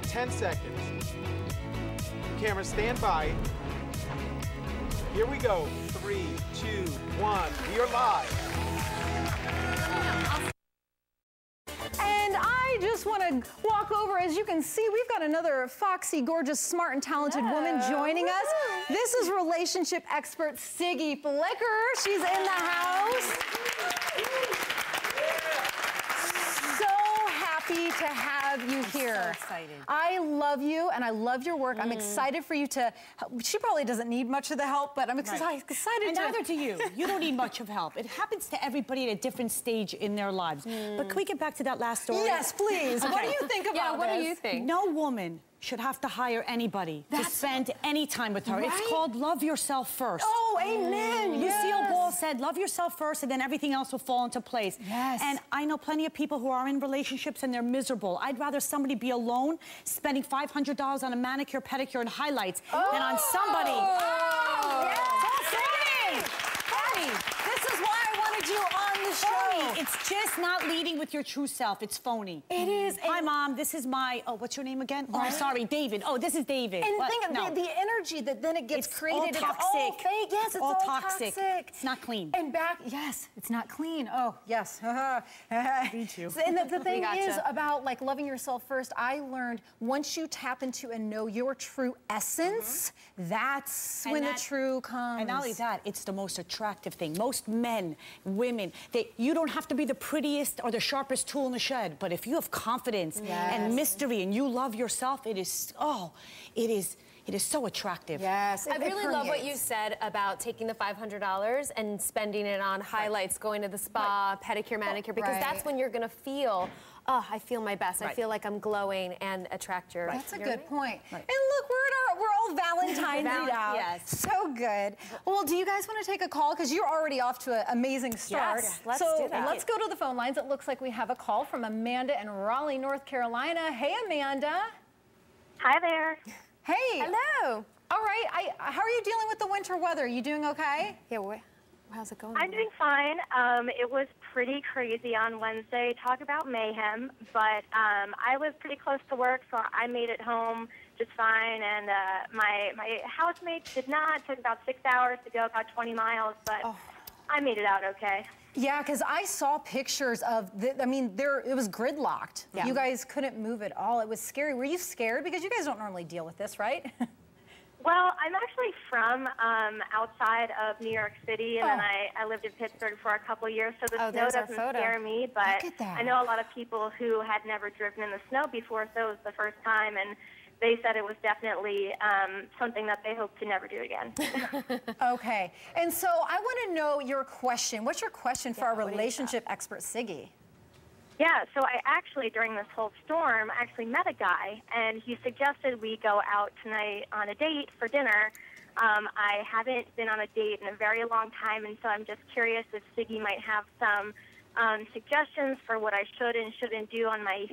in 10 seconds. Camera, stand by. Here we go. 3, 2, 1. We are live. And I just want to walk over. As you can see, we've got another foxy, gorgeous, smart, and talented woman joining us. This is relationship expert Siggy Flicker. She's in the house. To have you here. I'm so excited. I love you and I love your work. I'm excited for you to, she probably doesn't need much of the help, but I'm excited and neither do you. You don't need much of help. It happens to everybody at a different stage in their lives. But can we get back to that last story? Yes, please. Okay. What do you think about what do you think? No woman should have to hire anybody to spend any time with her. Right? It's called love yourself first. Oh, amen. Lucille Ball said, love yourself first, and then everything else will fall into place. Yes. And I know plenty of people who are in relationships and they're miserable. I'd rather somebody be alone, spending $500 on a manicure, pedicure, and highlights than on somebody. Oh, yes. Funny. This is why I wanted you on the show. It's just not leading with your true self. It's phony. It is. Hi, Mom. This is my... Oh, what's your name again? Oh, I'm sorry, David. Oh, this is David. And think of the energy that then it gets created. All toxic. It's all fake. Yes, it's all toxic. It's not clean. And yes, it's not clean. Oh, yes. Me too. And the thing is about like loving yourself first, I learned once you tap into and know your true essence, that's when the true comes. And not only that, it's the most attractive thing. Most men, women, you don't have to be the prettiest or the sharpest tool in the shed, but if you have confidence and mystery and you love yourself, it is so attractive. Yes. I really love what you said about taking the $500 and spending it on highlights, going to the spa, pedicure, manicure, because that's when you're going to feel, oh, I feel my best. I feel like I'm glowing and attract your... That's a good point. And look, we're all Valentine's out. Yes. So good. Well, do you guys want to take a call? Because you're already off to an amazing start. Yes, let's do that. Let's go to the phone lines. It looks like we have a call from Amanda in Raleigh, North Carolina. Hey, Amanda. Hi there. Hey. Hello. All right. How are you dealing with the winter weather? You doing okay? Yeah, how's it going? I'm doing fine. It was pretty crazy on Wednesday. Talk about mayhem. But I live pretty close to work, so I made it home just fine. And my housemates did not. It took about 6 hours to go about 20 miles, but I made it out okay. Yeah, because I saw pictures of, it was gridlocked. Yeah. You guys couldn't move at all. It was scary. Were you scared? Because you guys don't normally deal with this, right? Well, I'm actually from outside of New York City, and then I lived in Pittsburgh for a couple of years, so the snow doesn't scare me, but I know a lot of people who had never driven in the snow before, so it was the first time, and they said it was definitely something that they hope to never do again. Okay. And so I want to know your question. What's your question for our relationship expert, Siggy? Yeah, so I actually, during this whole storm, actually met a guy, and he suggested we go out tonight on a date for dinner. I haven't been on a date in a very long time, and so I'm just curious if Siggy might have some suggestions for what I should and shouldn't do on my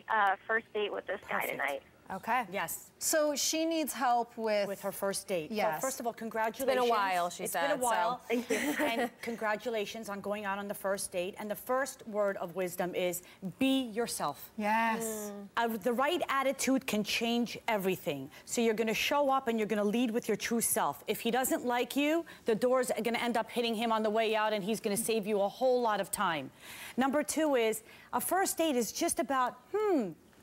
first date with this guy tonight. Okay. Yes. So she needs help with her first date. Yes. So first of all, congratulations. It's been a while, she said. It's been a while. So. Thank you. And congratulations on going out on the first date. And the first word of wisdom is be yourself. Yes. The right attitude can change everything. So you're going to show up and you're going to lead with your true self. If he doesn't like you, the door's going to end up hitting him on the way out, and he's going to save you a whole lot of time. Number two is a first date is just about,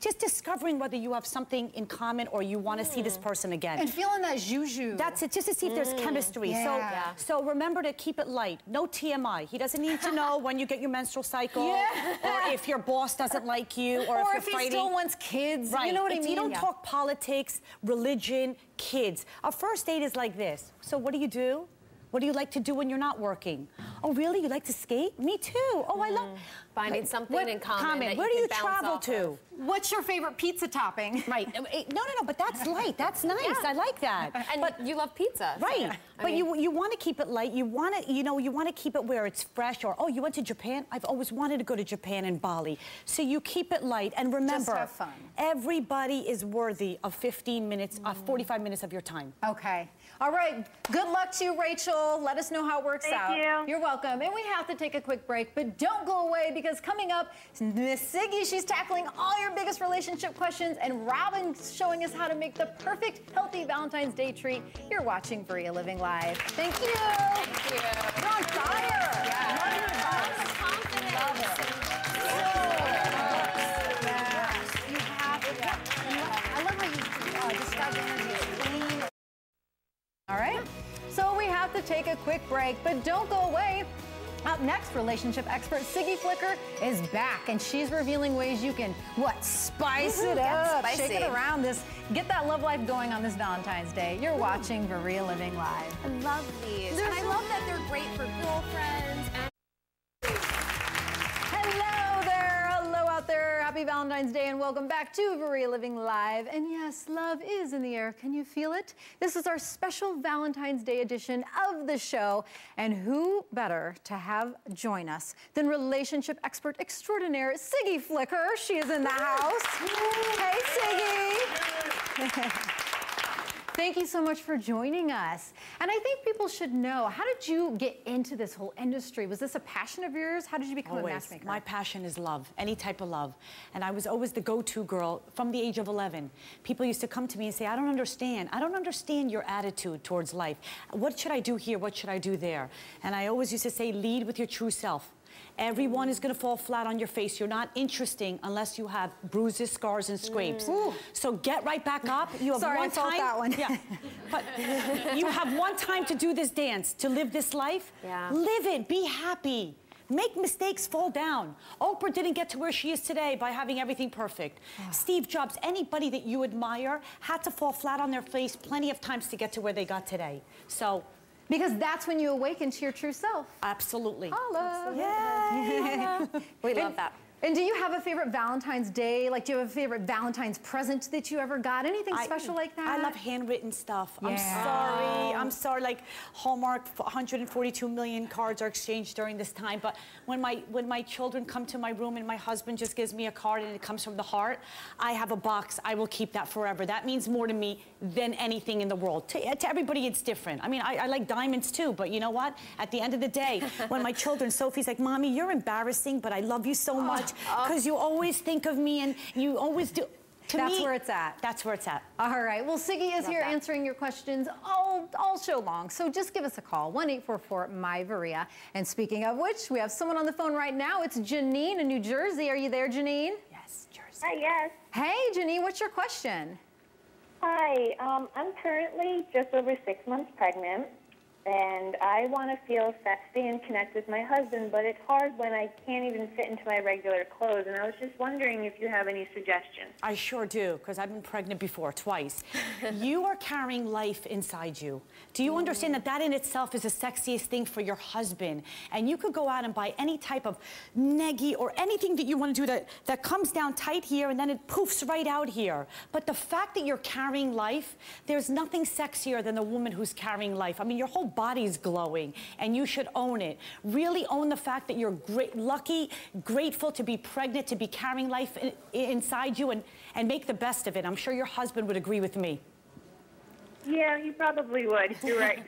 just discovering whether you have something in common or you want to see this person again. And feeling that juju. That's it, just to see if there's chemistry. Yeah. So remember to keep it light. No TMI. He doesn't need to know when you get your menstrual cycle, or if your boss doesn't like you, or if you're he fighting. still wants kids. Right. You know what I mean? You don't talk politics, religion, kids. A first date is like this. So what do you do? What do you like to do when you're not working? Oh, really? You like to skate? Me too. Oh, I love... Finding something in common. Where do you travel to? What's your favorite pizza topping? Right. No, but that's light. That's nice. Yeah. I like that. And you love pizza. Right. So, but you want to keep it light. You want to, you want to keep it where it's fresh. Or, oh, you went to Japan? I've always wanted to go to Japan and Bali. So you keep it light. And remember, just have fun. Everybody is worthy of 15 minutes, 45 minutes of your time. Okay. All right. Good luck to you, Rachel. Let us know how it works out. Thank you. You're welcome. And we have to take a quick break, but don't go away because coming up, Miss Siggy, she's tackling all your your biggest relationship questions, and Robin's showing us how to make the perfect, healthy Valentine's Day treat. You're watching Veria Living Live. Thank you. Thank you. You're on fire. Yeah. Love your advice. Confidence. Love it. You have it. I love how you describe the energy as clean. All right. So we have to take a quick break, but don't go away. Up next, relationship expert Siggy Flicker is back, and she's revealing ways you can, spice it up, shake it around get that love life going on this Valentine's Day. You're watching Veria Living Live. I love these. And I love that they're great for girlfriends. Hello there, hello out there. Happy Valentine's Day and welcome back to Veria Living Live. And yes, love is in the air. Can you feel it? This is our special Valentine's Day edition of the show. And who better to have join us than relationship expert extraordinaire Siggy Flicker. She is in the house. Hey, Siggy. Thank you so much for joining us. And I think people should know, how did you get into this whole industry? Was this a passion of yours? How did you become a matchmaker? My passion is love, any type of love. And I was always the go-to girl from the age of 11. People used to come to me and say, I don't understand your attitude towards life. What should I do here? What should I do there? And I always used to say, lead with your true self. Everyone is going to fall flat on your face. You're not interesting unless you have bruises, scars, and scrapes. So get right back up. You have Sorry, one I felt time. that one. Yeah. But you have one time to do this dance, to live this life. Yeah. Live it. Be happy. Make mistakes, fall down. Oprah didn't get to where she is today by having everything perfect. Steve Jobs, anybody that you admire, had to fall flat on their face plenty of times to get to where they got today. So. Because that's when you awaken to your true self. Absolutely. Holla. Yeah. We love that. And do you have a favorite Valentine's Day? Like, do you have a favorite Valentine's present that you ever got? Anything special like that? I love handwritten stuff. Yeah. I'm sorry. Like, Hallmark, 142 million cards are exchanged during this time. But when my children come to my room and my husband just gives me a card and it comes from the heart, I have a box. I will keep that forever. That means more to me than anything in the world. To everybody, it's different. I mean, I like diamonds too, but you know what? At the end of the day, when my children, Sophie's like, Mommy, you're embarrassing, but I love you so much. Because you always think of me and you always do. That's where it's at. That's where it's at. All right. Well, Siggy is here answering your questions all show long. So just give us a call, 1-844-MY-VERIA. And speaking of which, we have someone on the phone right now. It's Janine in New Jersey. Are you there, Janine? Yes, Jersey. Hi, yes. Hey, Janine, what's your question? Hi, I'm currently just over 6 months pregnant, and I want to feel sexy and connect with my husband, but it's hard when I can't even fit into my regular clothes, and I was just wondering if you have any suggestions. I sure do, because I've been pregnant before, twice. You are carrying life inside you. Do you understand that that in itself is the sexiest thing for your husband? And you could go out and buy any type of neggy or anything that you want to do that comes down tight here and then it poofs right out here. But the fact that you're carrying life, there's nothing sexier than the woman who's carrying life. I mean, your whole body's glowing, and you should own it. Really own the fact that you're lucky, grateful to be pregnant, to be carrying life inside you, and make the best of it. I'm sure your husband would agree with me. Yeah, he probably would. You're right.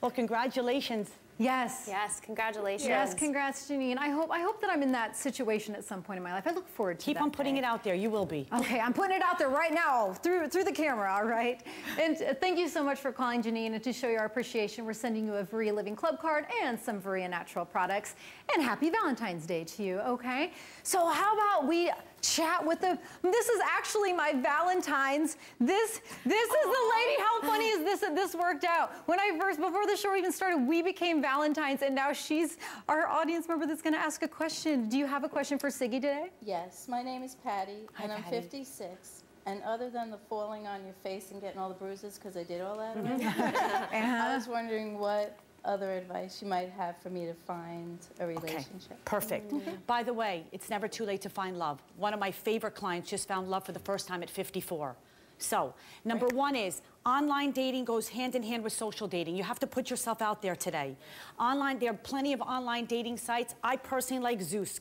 Well, congratulations. Yes. Yes, congratulations. Yes, congrats, Janine. I hope that I'm in that situation at some point in my life. I look forward to that. Keep on putting it out there. You will be. Okay, I'm putting it out there right now through the camera, all right? And thank you so much for calling, Janine, and to show you our appreciation, we're sending you a Veria Living Club card and some Veria Natural products. And happy Valentine's Day to you, okay? So how about we chat with this is actually my Valentine's. This is the lady. How funny is this that this worked out? Before the show even started, we became Valentine's, and now she's our audience member that's gonna ask a question. Do you have a question for Siggy today? Yes, my name is Patty, and I'm Patty. 56. And other than the falling on your face and getting all the bruises, because I did all that already, I was wondering what other advice you might have for me to find a relationship. Okay, perfect. By the way, it's never too late to find love. One of my favorite clients just found love for the first time at 54. So, number one is online dating goes hand in hand with social dating. You have to put yourself out there today. There are plenty of online dating sites. I personally like Zoosk.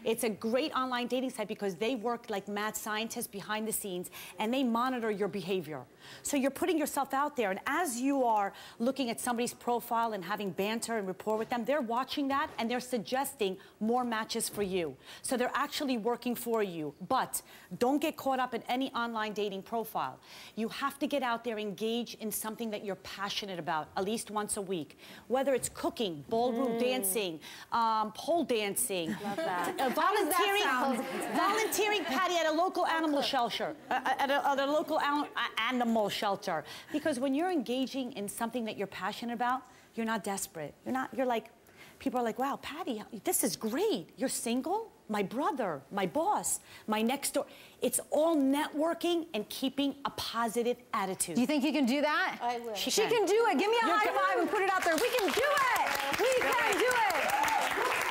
It's a great online dating site because they work like mad scientists behind the scenes and they monitor your behavior. So you're putting yourself out there, and as you are looking at somebody's profile and having banter and rapport with them, they're watching that and they're suggesting more matches for you. So they're actually working for you. But don't get caught up in any online dating profile. You have to get out there, engage in something that you're passionate about at least once a week. Whether it's cooking, ballroom dancing, pole dancing, volunteering, Patty, at a local animal shelter, at a local animal shelter. Because when you're engaging in something that you're passionate about, you're not desperate. You're like, people are like, wow, Patty, this is great. You're single? My brother, my boss, my next door. It's all networking and keeping a positive attitude. Do you think you can do that? I will. She can do it. Give me a high five and put it out there. We can do it. We can do it.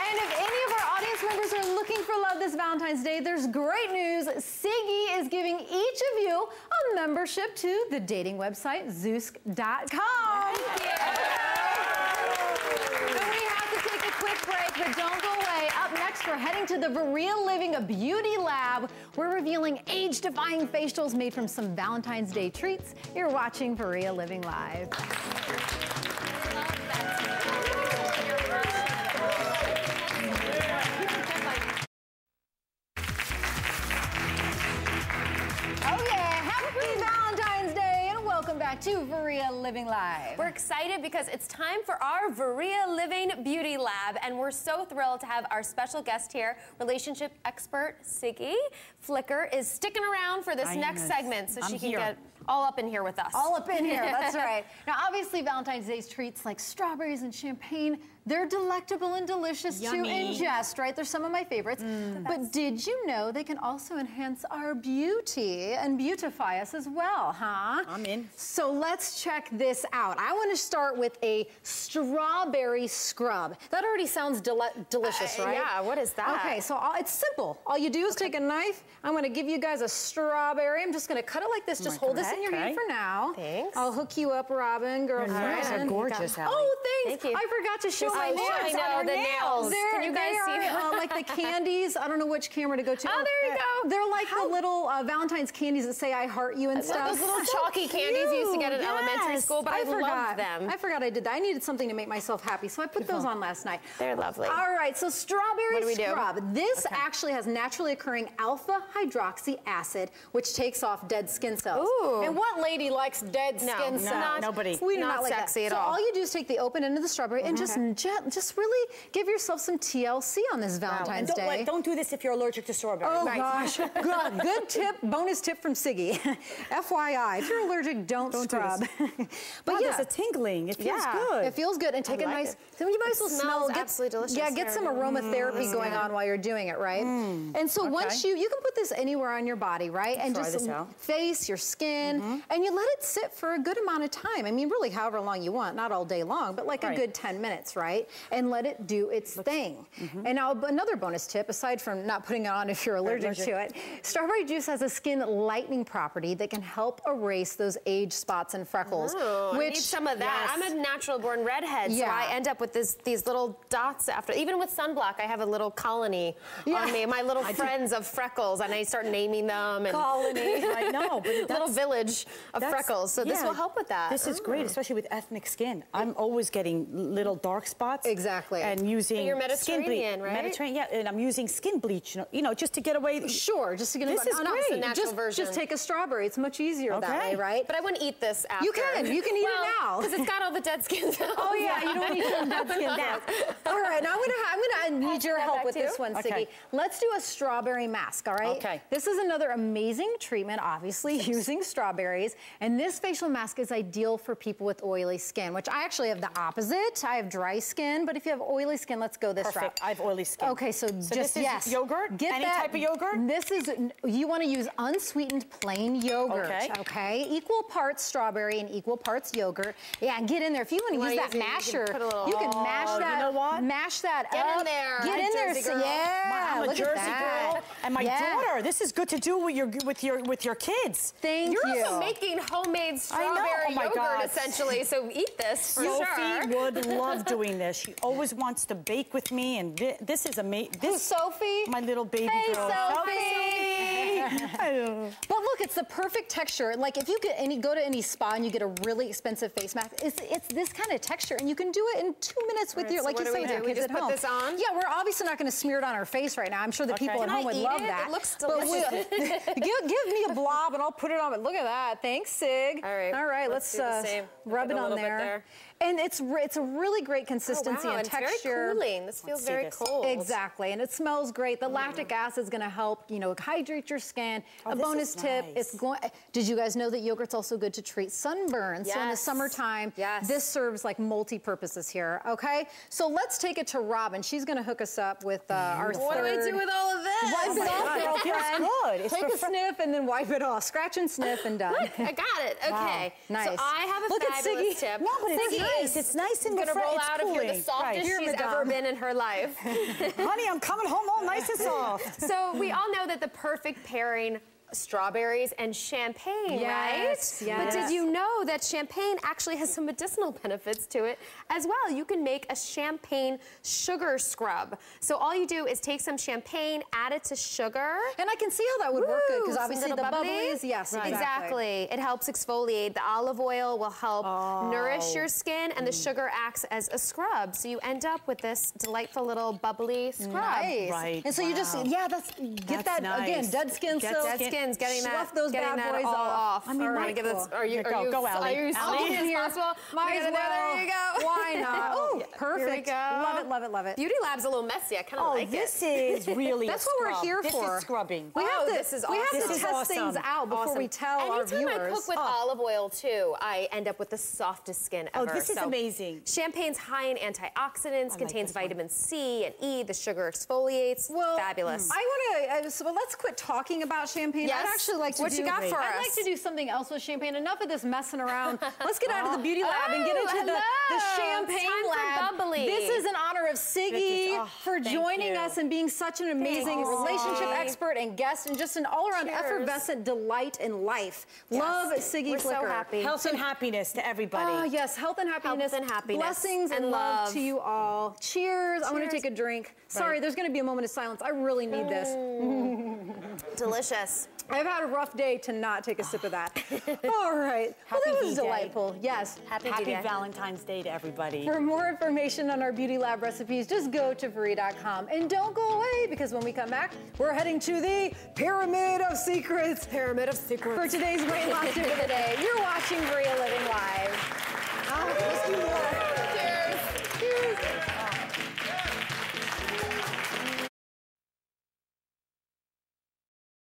And if any of our audience members are looking for love this Valentine's Day, there's great news. Siggy is giving each of you a membership to the dating website, Zoosk.com. But don't go away. Up next, we're heading to the Veria Living Beauty Lab. We're revealing age-defying facials made from some Valentine's Day treats. You're watching Veria Living Live. Oh yeah, happy Valentine's Day and welcome back to Veria Living Live. We're excited because it's time for our Veria Living Beauty Lab, and we're so thrilled to have our special guest here, relationship expert Siggy. Flicker is sticking around for this next segment so she can get all up in here with us. All up in here, that's right. Now, obviously, Valentine's Day's treats like strawberries and champagne, they're delectable and delicious to ingest, right? They're some of my favorites. But did you know they can also enhance our beauty and beautify us as well, huh? I'm in. So let's check this out. I want to start with a strawberry scrub. That already sounds delicious, right? Yeah, what is that? Okay, so it's simple. All you do is take a knife. I'm going to give you guys a strawberry. I'm just going to cut it like this. Just hold this in your hand for now. Thanks. I'll hook you up, Robin, girlfriend. Your nails are gorgeous, Allie. Oh, thanks. Thank you. I forgot to show my nails. I know, the nails. Can you guys see them? like the candies. I don't know which camera to go to. Oh, there you go. They're like the little Valentine's candies that say I heart you and stuff. Those little chalky candies you used to get in elementary school, but I love them. I forgot I did that. I needed something to make myself happy, so I put those on last night. They're lovely. All right, so strawberry What do we do? scrub. This actually has naturally occurring alpha hydroxy acid, which takes off dead skin cells. Ooh. And what lady likes dead skin cells? Nobody. We do Not not like sexy that. at So all. all you do is take the open end of the strawberry and just really give yourself some TLC on this Valentine's And Day. don't do this if you're allergic to strawberries. Oh gosh, good tip, bonus tip from Siggy. FYI, if you're allergic, don't scrub. But yeah, there's a tingling. It feels good. It feels good, and take a nice. So you might as well smell. Absolutely delicious. Yeah, get some aromatherapy going on while you're doing it, right? And so once you can put this anywhere on your body, right? And Try just this out. face your skin, and you let it sit for a good amount of time. I mean, really, however long you want, not all day long, but like a good 10 minutes, right? And let it do its thing. And now another bonus tip, aside from not putting it on if you're allergic to it, strawberry juice has a skin lightening property that can help erase those age spots and freckles. I need some of that. I'm a natural born redhead, so I end up with these little dots after. Even with sunblock, I have a little colony on me. My little friends of freckles, and I start naming them. And Colony. I know, but little village of freckles. So this will help with that. This is great, especially with ethnic skin. I'm always getting little dark spots. Exactly. And using You're skin bleach. Mediterranean, right? Mediterranean, yeah, and I'm using skin bleach, you know, just to get away. Sure, just to get This is great. The natural version. Just take a strawberry. It's much easier that way, right? But I wouldn't eat this after. You can eat it now. Because it's got all the dead skin cells. Oh yeah, you don't need some dead skin cells. All right, now I'm gonna need your help with this one, Siggy. Let's do a strawberry mask, all right? Okay. This is another amazing treatment, obviously, using strawberries. And this facial mask is ideal for people with oily skin, which I actually have the opposite. I have dry skin, but if you have oily skin, let's go this route. I have oily skin. Okay, so just, this is yogurt? Get Any type of yogurt? This is, you want to use unsweetened plain yogurt, okay? Equal parts strawberry and equal parts yogurt. Yeah, and get in there. If you want to use that masher, you can mash that. You know what? Mash that Get up. in there. Get in there. Jersey girl. Yeah, I'm a look Jersey at that. girl, and my daughter. This is good to do with your kids. Thank you. You're also making homemade strawberry yogurt, essentially. So eat this for sure. Sophie would love doing doing this. She always wants to bake with me, and this is amazing. Who's Sophie? My little baby girl. But look, it's the perfect texture. Like if you go to any spa and you get a really expensive face mask, it's this kind of texture, and you can do it in 2 minutes with your, like you say, we just put this on? Yeah, we're obviously not going to smear it on our face right now. I'm sure the people at home would love that. It looks delicious. Give me a blob and I'll put it on. But look at that. Thanks, Sig. All right, let's do the same. rub it on there. And it's a really great consistency and texture. It's very cooling. This feels very cold. Exactly, and it smells great. The lactic acid is going to help, hydrate your skin. A bonus tip: it's going. Did you guys know that yogurt's also good to treat sunburn? Yes. So in the summertime, this serves like multi-purposes here. Okay, so let's take it to Robin. She's going to hook us up with our What third. do we do with all of this? Wipe it off, girlfriend. Good. Take a sniff and then wipe it off. Scratch and sniff and done. Look, I got it. Okay. Wow. Nice. So I have a Look at fabulous Siggy. tip. No, but it's Siggy nice. It's nice and gonna roll out of here the cooling. softest Here, she's madame. ever been in her life. Honey, I'm coming home all nice and soft. So we all know that the perfect pairing, strawberries and champagne, Yes, right? yes. But did you know that champagne actually has some medicinal benefits to it as well? You can make a champagne sugar scrub. So all you do is take some champagne, add it to sugar. And I can see how that would work good because Some obviously the little bubblies, yes, exactly. It helps exfoliate. The olive oil will help nourish your skin, and the sugar acts as a scrub. So you end up with this delightful little bubbly scrub. Nice. Right. And so you just, get that nice. again, dead skin Get silk. dead skin. Getting Slough those bad that boys all off. off. I mean, All right, might give this. Are you? Go, Are Allie. you Allie. as possible? Might as well. There you go. Why not? Oh, perfect. Here we go. Love it, love it, love it. Beauty Lab's a little messy. I kind of like this it. is really That's a what we're scrub. here This for. is scrubbing. We have to, this is we have awesome. to This is test things awesome. out before we tell our viewers. Anytime I cook with olive oil too, I end up with the softest skin ever. Oh, this is amazing. Champagne's high in antioxidants, contains vitamin C and E. The sugar exfoliates. Well, fabulous. I want to, so let's quit talking about champagne. Yes. I'd actually like to What do, you got for I'd us? like to do something else with champagne. Enough of this messing around. Let's get out of the beauty lab and get into the champagne Time for lab. bubbly. This is in honor of Siggy for joining us and being such an amazing relationship expert and guest and just an all-around effervescent delight in life. Love Siggy We're Flicker. so happy. Health and happiness to everybody. Oh, yes, health and happiness. Blessings and love to you all. Cheers. I want to take a drink. Sorry, there's going to be a moment of silence. I really need this. Delicious. I've had a rough day to not take a sip of that. All right. Well, that was delightful. Yes. Happy Valentine's Day to everybody. For more information on our Beauty Lab recipes, just go to Veria.com. And don't go away, because when we come back, we're heading to the Pyramid of Secrets. Pyramid of Secrets. For today's weight loss tip of the day. You're watching Veria